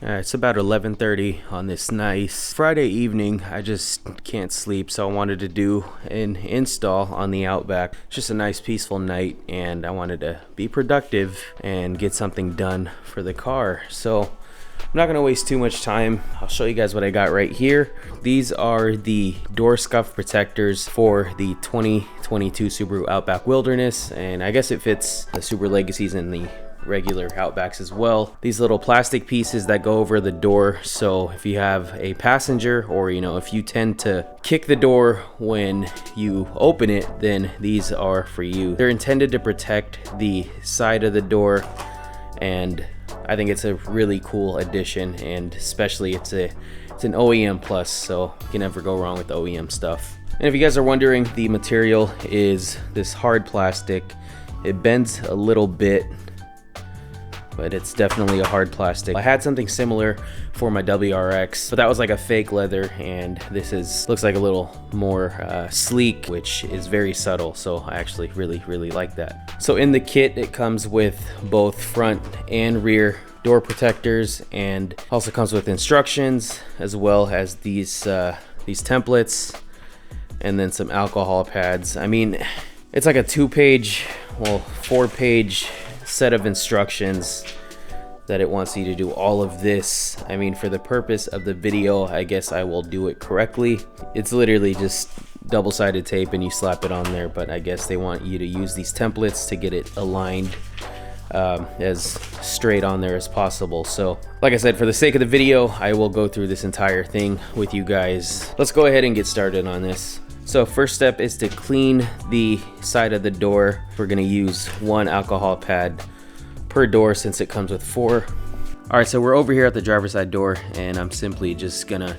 It's about 11:30 on this nice Friday evening. I just can't sleep, so I wanted to do an install on the Outback. It's just a nice peaceful night, and I wanted to be productive and get something done for the car. So I'm not gonna waste too much time. I'll show you guys what I got right here. These are the door scuff protectors for the 2022 Subaru Outback Wilderness, and I guess it fits the Subaru Legacies and the regular Outbacks as well. These little plastic pieces that go over the door, so if you have a passenger, or if you tend to kick the door when you open it, then these are for you. They're intended to protect the side of the door, and I think it's a really cool addition, and especially it's an OEM plus, so you can never go wrong with OEM stuff. And if you guys are wondering, the material is this hard plastic. It bends a little bit, but it's definitely a hard plastic. I had something similar for my WRX, but that was like a fake leather, and this looks like a little more sleek, which is very subtle, so I actually really like that. So in the kit, it comes with both front and rear door protectors, and also comes with instructions, as well as these templates, and then some alcohol pads. I mean, it's like a 4-page set of instructions that it wants you to do all of this. I mean, for the purpose of the video, I guess I will do it correctly. It's literally just double-sided tape and you slap it on there, but I guess they want you to use these templates to get it aligned as straight on there as possible. So like I said, for the sake of the video, I will go through this entire thing with you guys. Let's go ahead and get started on this. So first step is to clean the side of the door. We're gonna use 1 alcohol pad per door since it comes with 4. All right, so we're over here at the driver's side door, and I'm simply just gonna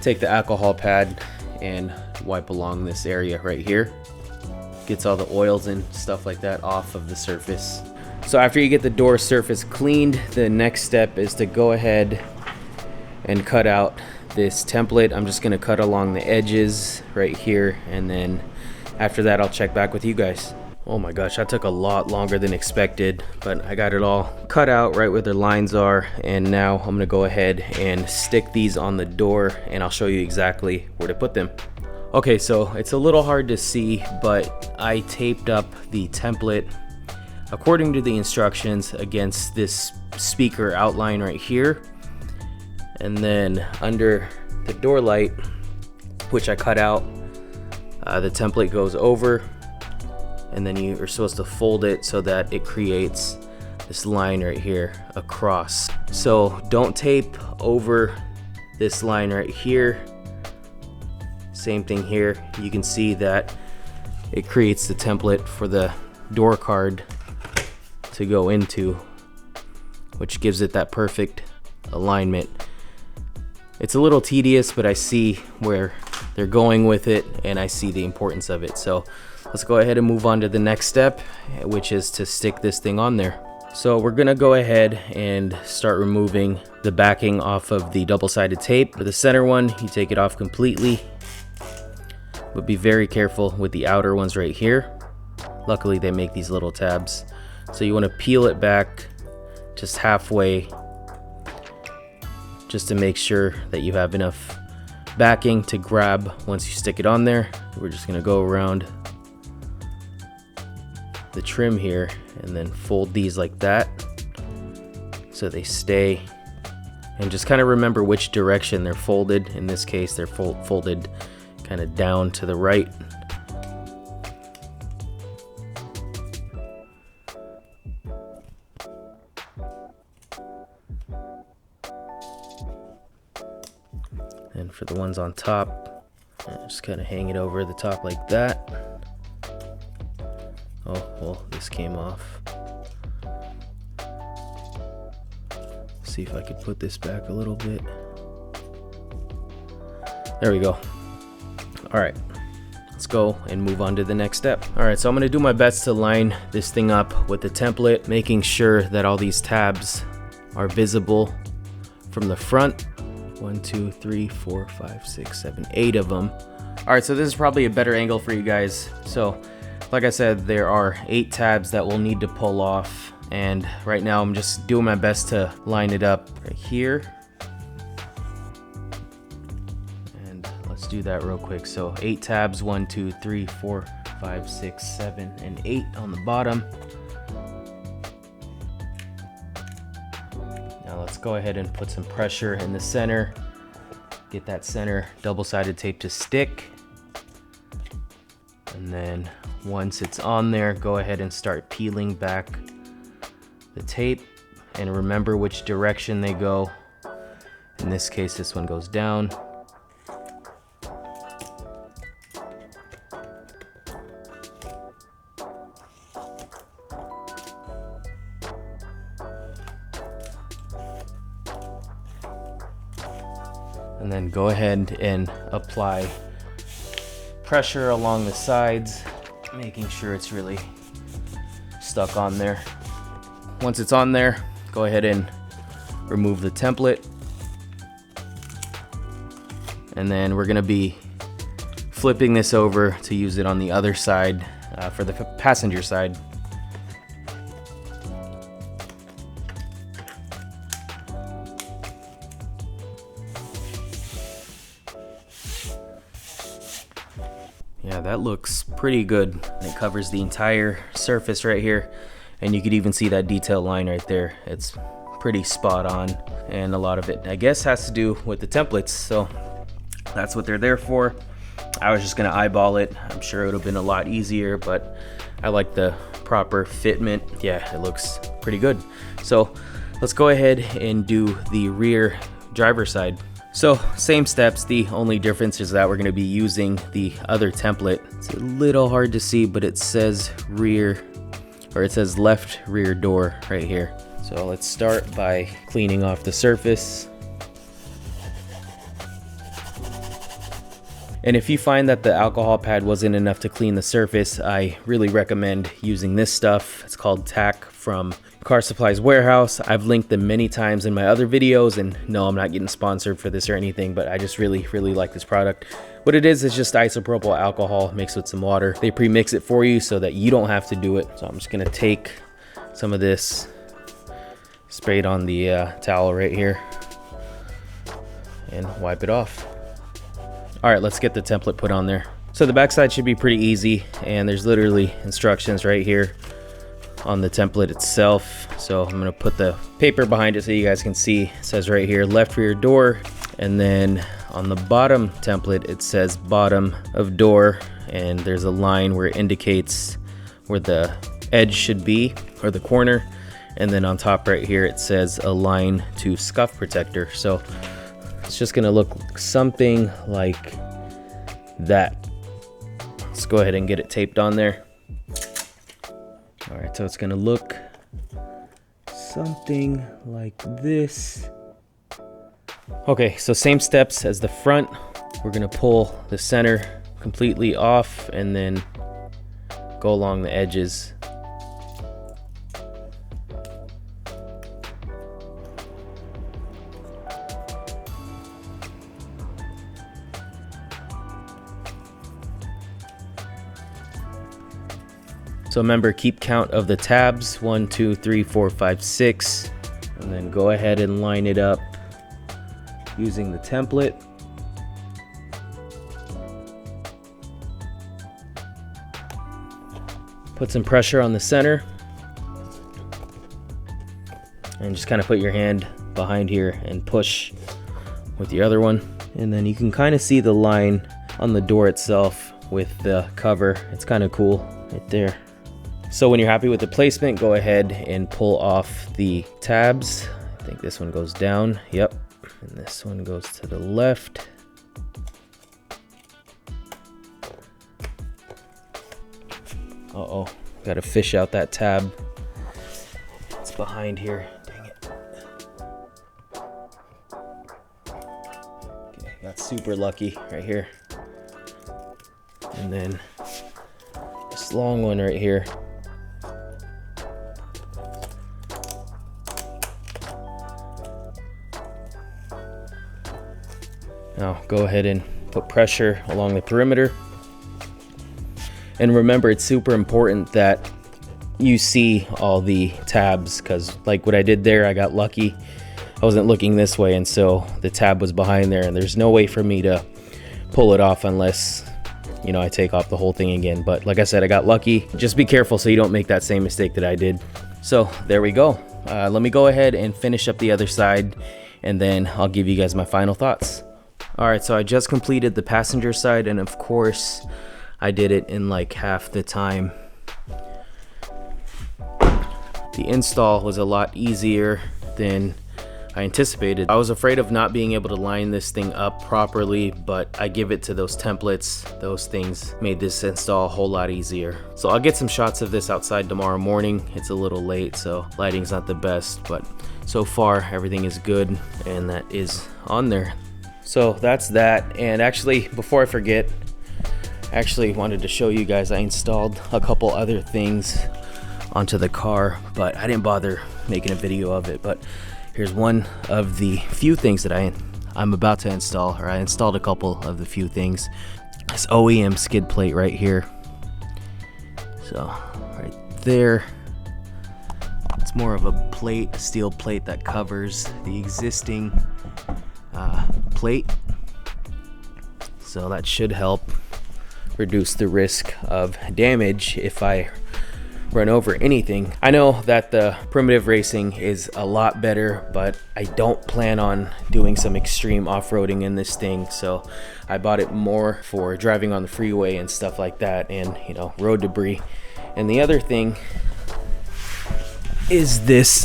take the alcohol pad and wipe along this area right here. Gets all the oils and stuff like that off of the surface. So after you get the door surface cleaned, the next step is to go ahead and cut out this template. I'm just gonna cut along the edges right here, and then after that I'll check back with you guys. Oh my gosh, that took a lot longer than expected, but I got it all cut out right where the lines are, and now I'm gonna go ahead and stick these on the door, and I'll show you exactly where to put them. Okay, so it's a little hard to see, but I taped up the template according to the instructions against this speaker outline right here. And then under the door light, which I cut out, the template goes over, and then you are supposed to fold it so that it creates this line right here across. So don't tape over this line right here. Same thing here. You can see that it creates the template for the door card to go into, which gives it that perfect alignment. It's a little tedious, but I see where they're going with it, and I see the importance of it. So let's go ahead and move on to the next step, which is to stick this thing on there. So we're gonna go ahead and start removing the backing off of the double-sided tape. For the center one, you take it off completely, but be very careful with the outer ones right here. Luckily, they make these little tabs. So you wanna peel it back just halfway, just to make sure that you have enough backing to grab once you stick it on there. We're just gonna go around the trim here and then fold these like that so they stay, and just kind of remember which direction they're folded. In this case, they're folded kind of down to the right. And for the ones on top, just kind of hang it over the top like that. Oh, well, this came off. See if I could put this back a little bit. There we go. All right, let's go and move on to the next step. All right, so I'm gonna do my best to line this thing up with the template, making sure that all these tabs are visible from the front. 1, 2, 3, 4, 5, 6, 7, 8 of them. All right, so this is probably a better angle for you guys. So like I said, there are 8 tabs that we'll need to pull off, And right now I'm just doing my best to line it up right here. And let's do that real quick. So 8 tabs, 1, 2, 3, 4, 5, 6, 7, and 8 on the bottom. Now let's go ahead and put some pressure in the center. Get that center double-sided tape to stick. And then once it's on there, go ahead and start peeling back the tape, and remember which direction they go. In this case, this one goes down. And then go ahead and apply pressure along the sides, making sure it's really stuck on there. Once it's on there, go ahead and remove the template. And then we're gonna be flipping this over to use it on the other side for the passenger side. Yeah, that looks pretty good. It covers the entire surface right here. And you could even see that detail line right there. It's pretty spot on. And a lot of it, I guess, has to do with the templates. So that's what they're there for. I was just gonna eyeball it. I'm sure it would have been a lot easier, but I like the proper fitment. Yeah, it looks pretty good. So let's go ahead and do the rear driver side. So same steps, the only difference is that we're gonna be using the other template. It's a little hard to see, but it says rear, or it says left rear door right here. So let's start by cleaning off the surface. And if you find that the alcohol pad wasn't enough to clean the surface, I really recommend using this stuff. It's called Tack from Car Supplies Warehouse. I've linked them many times in my other videos, and no, I'm not getting sponsored for this or anything, but I just really like this product. What it is just isopropyl alcohol mixed with some water. They pre-mix it for you so that you don't have to do it. So I'm just gonna take some of this, spray it on the towel right here, and wipe it off. All right, let's get the template put on there. So the backside should be pretty easy, and there's literally instructions right here on the template itself. So I'm gonna put the paper behind it so you guys can see. It says right here, left rear door, and then on the bottom template, it says bottom of door, and there's a line where it indicates where the edge should be, or the corner. And then on top right here, it says align to scuff protector. So it's just gonna look something like that. Let's go ahead and get it taped on there. All right, so it's gonna look something like this. Okay, so same steps as the front. We're gonna pull the center completely off and then go along the edges. So remember, keep count of the tabs, 1, 2, 3, 4, 5, 6, and then go ahead and line it up using the template. Put some pressure on the center and just kind of put your hand behind here and push with the other one. And then you can kind of see the line on the door itself with the cover. It's kind of cool right there. So when you're happy with the placement, go ahead and pull off the tabs. I think this one goes down. Yep. And this one goes to the left. Uh-oh, gotta fish out that tab. It's behind here, dang it. Okay, got super lucky right here. And then this long one right here. Now go ahead and put pressure along the perimeter. And remember, it's super important that you see all the tabs, because like what I did there, I got lucky. I wasn't looking this way, and so the tab was behind there, and there's no way for me to pull it off unless, you know, I take off the whole thing again. But like I said, I got lucky. Just be careful so you don't make that same mistake that I did. So there we go. Let me go ahead and finish up the other side, and then I'll give you guys my final thoughts. All right, so I just completed the passenger side, and of course I did it in like half the time. The install was a lot easier than I anticipated. I was afraid of not being able to line this thing up properly, but I give it to those templates. Those things made this install a whole lot easier. So I'll get some shots of this outside tomorrow morning. It's a little late, so lighting's not the best, but so far everything is good, and that is on there. So that's that. And actually, before I forget, I actually wanted to show you guys, I installed a couple other things onto the car, but I didn't bother making a video of it. But here's one of the few things that I'm about to install, or I installed a couple of the few things. This OEM skid plate right here. So right there, it's more of a plate, a steel plate that covers the existing plate. So that should help reduce the risk of damage if I run over anything. I know that the primitive racing is a lot better, but I don't plan on doing some extreme off-roading in this thing, so I bought it more for driving on the freeway and stuff like that, and you know, road debris. And the other thing is this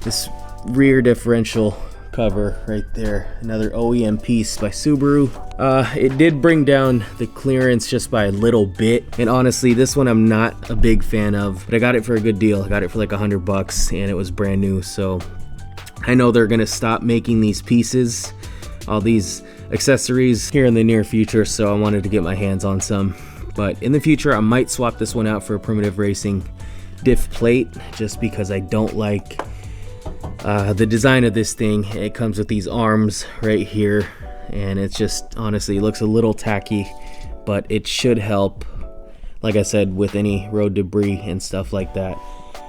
this rear differential cover right there, another OEM piece by Subaru. It did bring down the clearance just by a little bit, and honestly this one I'm not a big fan of, but I got it for a good deal. I got it for like $100 and it was brand new. So I know they're gonna stop making these pieces, all these accessories, here in the near future, so I wanted to get my hands on some. But in the future I might swap this one out for a primitive racing diff plate, just because I don't like the design of this thing. It comes with these arms right here, and it's just honestly looks a little tacky, but it should help, like I said, with any road debris and stuff like that.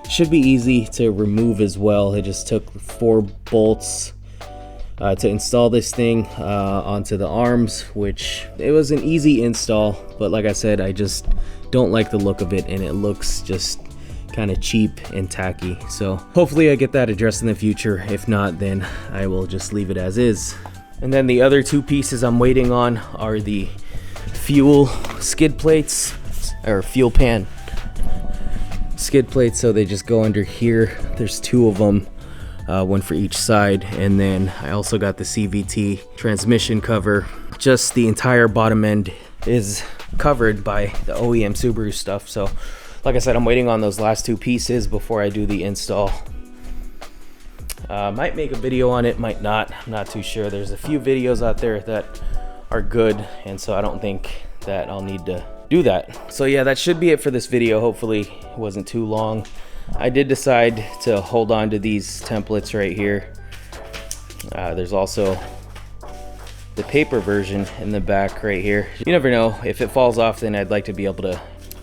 Should be easy to remove as well. It just took 4 bolts to install this thing onto the arms, which it was an easy install, but like I said, I just don't like the look of it, and it looks just kind of cheap and tacky. So hopefully I get that addressed in the future. If not, then I will just leave it as is. And then the other 2 pieces I'm waiting on are the fuel skid plates, or fuel pan skid plates. So they just go under here. There's 2 of them, one for each side. And then I also got the CVT transmission cover. Just the entire bottom end is covered by the OEM Subaru stuff. So like I said, I'm waiting on those last 2 pieces before I do the install. Might make a video on it, might not. I'm not too sure. There's a few videos out there that are good, and so I don't think that I'll need to do that. So yeah, that should be it for this video. Hopefully it wasn't too long. I did decide to hold on to these templates right here. There's also the paper version in the back right here. You never know, if it falls off, then I'd like to be able to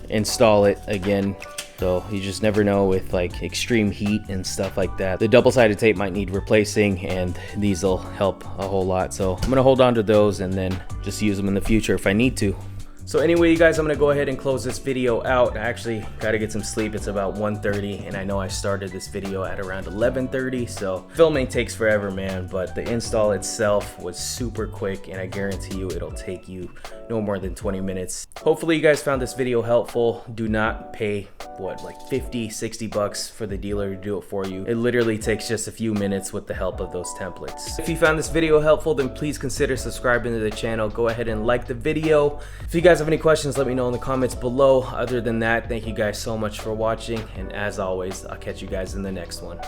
install it again. So you just never know with like extreme heat and stuff like that. The double-sided tape might need replacing, and these will help a whole lot. So I'm gonna hold on to those and then just use them in the future if I need to. So anyway, you guys, I'm gonna go ahead and close this video out. I actually gotta get some sleep. It's about 1:30, and I know I started this video at around 11:30, so filming takes forever, man, but the install itself was super quick, and I guarantee you it'll take you no more than 20 minutes. Hopefully you guys found this video helpful. Do not pay, what, like 50, 60 bucks for the dealer to do it for you. It literally takes just a few minutes with the help of those templates. If you found this video helpful, then please consider subscribing to the channel. Go ahead and like the video. If you guys have any questions, let me know in the comments below. Other than that, thank you guys so much for watching, and as always, I'll catch you guys in the next one.